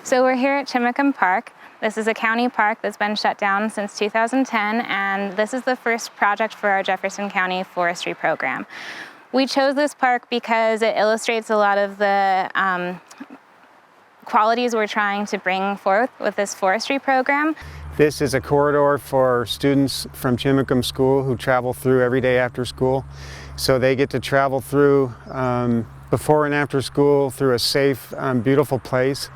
So we're here at Chimacum Park. This is a county park that's been shut down since 2010, and this is the first project for our Jefferson County Forestry program. We chose this park because it illustrates a lot of the qualities we're trying to bring forth with this forestry program. This is a corridor for students from Chimacum School who travel through every day after school. So they get to travel through before and after school through a safe, beautiful place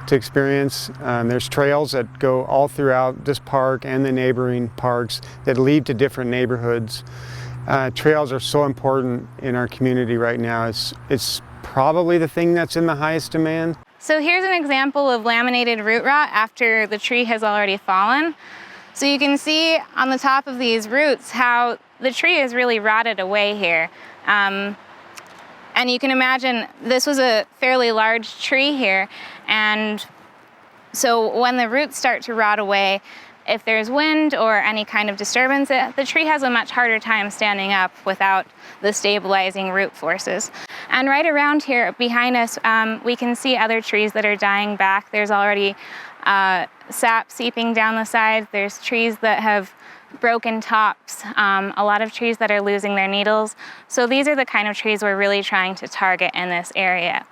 to experience. There's trails that go all throughout this park and the neighboring parks that lead to different neighborhoods. Trails are so important in our community right now. It's probably the thing that's in the highest demand. So here's an example of laminated root rot after the tree has already fallen. So you can see on the top of these roots how the tree is really rotted away here. And you can imagine this was a fairly large tree here, and so when the roots start to rot away, if there's wind or any kind of disturbance, the tree has a much harder time standing up without the stabilizing root forces. And right around here behind us, we can see other trees that are dying back. There's already sap seeping down the side. There's trees that have broken tops, a lot of trees that are losing their needles. So these are the kind of trees we're really trying to target in this area.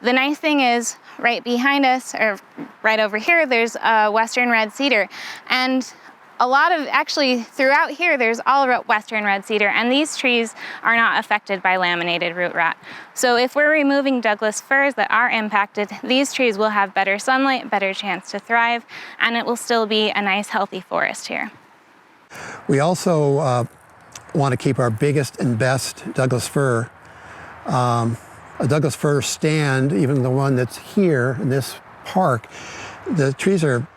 The nice thing is, right behind us, or right over here, there's a western red cedar. And actually throughout here, there's all western red cedar, and these trees are not affected by laminated root rot. So if we're removing Douglas firs that are impacted, these trees will have better sunlight, better chance to thrive, and it will still be a nice, healthy forest here. We also want to keep our biggest and best Douglas fir. A Douglas fir stand, even the one that's here in this park, the trees are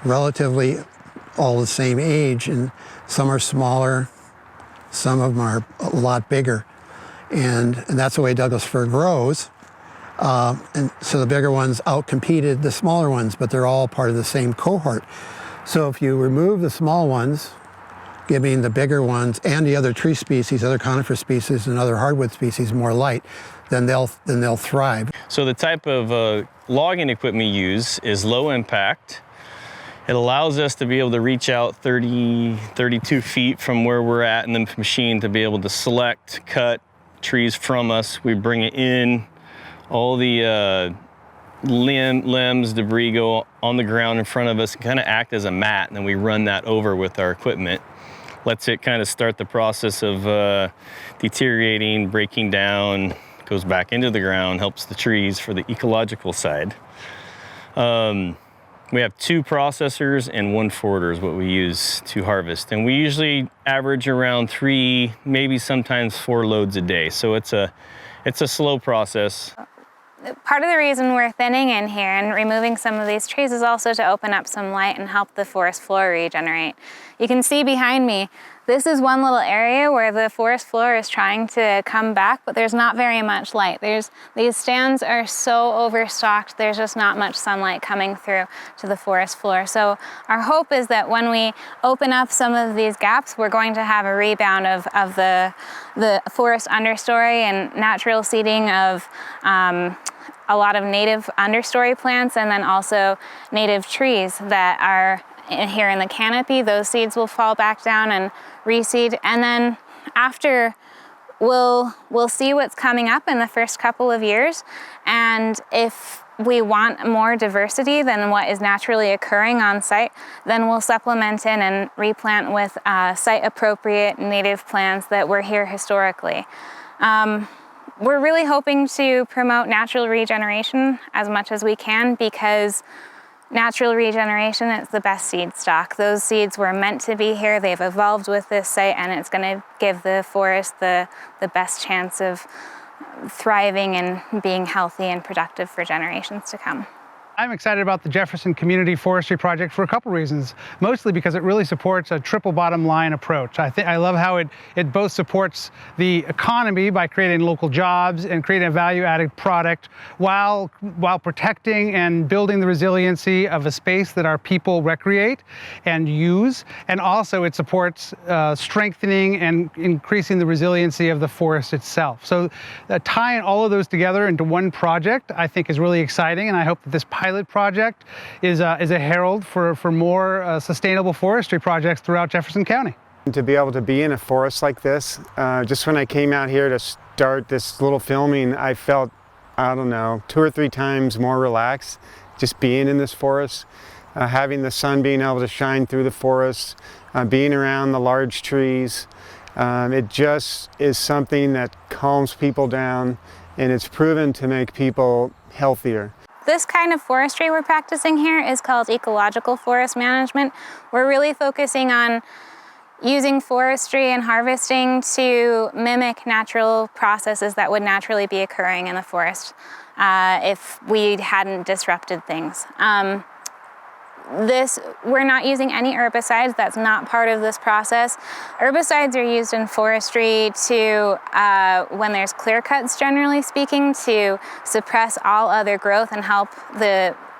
relatively all the same age, and some are smaller, some of them are a lot bigger. And that's the way Douglas fir grows. And so the bigger ones outcompeted the smaller ones, but they're all part of the same cohort. So if you remove the small ones, giving the bigger ones and the other tree species, other conifer species and other hardwood species more light, then they'll thrive. So the type of logging equipment we use is low impact. It allows us to be able to reach out 32 feet from where we're at in the machine to be able to select, cut trees from us. We bring it in, all the limbs, debris go on the ground in front of us and kind of act as a mat, and then we run that over with our equipment. Lets it kind of start the process of deteriorating, breaking down, goes back into the ground, helps the trees for the ecological side. We have 2 processors and 1 forwarder is what we use to harvest. And we usually average around 3, maybe sometimes 4 loads a day. So it's a slow process. Part of the reason we're thinning in here and removing some of these trees is also to open up some light and help the forest floor regenerate. You can see behind me, this is one little area where the forest floor is trying to come back, but there's not very much light. These stands are so overstocked, there's just not much sunlight coming through to the forest floor. So our hope is that when we open up some of these gaps, we're going to have a rebound of the forest understory and natural seeding of a lot of native understory plants, and then also native trees that are here in the canopy. Those seeds will fall back down and reseed, and then after we'll see what's coming up in the first couple of years, and if we want more diversity than what is naturally occurring on site, then we'll supplement in and replant with site-appropriate native plants that were here historically. We're really hoping to promote natural regeneration as much as we can, because natural regeneration is the best seed stock. Those seeds were meant to be here, they've evolved with this site, and it's going to give the forest the best chance of thriving and being healthy and productive for generations to come. I'm excited about the Jefferson Community Forestry Project for a couple reasons, mostly because it really supports a triple bottom line approach. I love how it both supports the economy by creating local jobs and creating a value-added product while protecting and building the resiliency of a space that our people recreate and use, and also it supports strengthening and increasing the resiliency of the forest itself. So tying all of those together into one project, I think, is really exciting, and I hope that this pilot pilot project is a herald for more sustainable forestry projects throughout Jefferson County. To be able to be in a forest like this, just when I came out here to start this little filming, I felt, I don't know, 2 or 3 times more relaxed just being in this forest, having the sun being able to shine through the forest, being around the large trees. It just is something that calms people down, and it's proven to make people healthier. This kind of forestry we're practicing here is called ecological forest management. We're really focusing on using forestry and harvesting to mimic natural processes that would naturally be occurring in the forest if we hadn't disrupted things. We're not using any herbicides. That's not part of this process. Herbicides are used in forestry to, when there's clear cuts, generally speaking, to suppress all other growth and help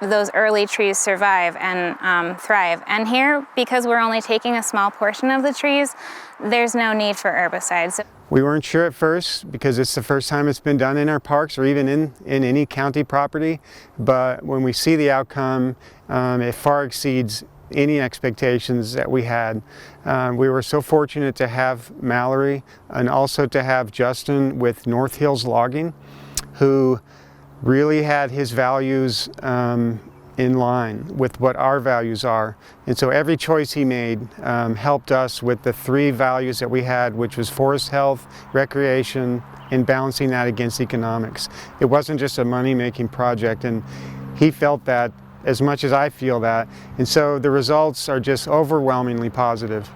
those early trees survive and thrive. And here, because we're only taking a small portion of the trees, there's no need for herbicides. We weren't sure at first because it's the first time it's been done in our parks or even in any county property, but when we see the outcome, it far exceeds any expectations that we had. We were so fortunate to have Mallory and also to have Justin with North Hills Logging, who really had his values in line with what our values are. And so every choice he made helped us with the 3 values that we had, which was forest health, recreation, and balancing that against economics. It wasn't just a money-making project, and he felt that as much as I feel that. And so the results are just overwhelmingly positive.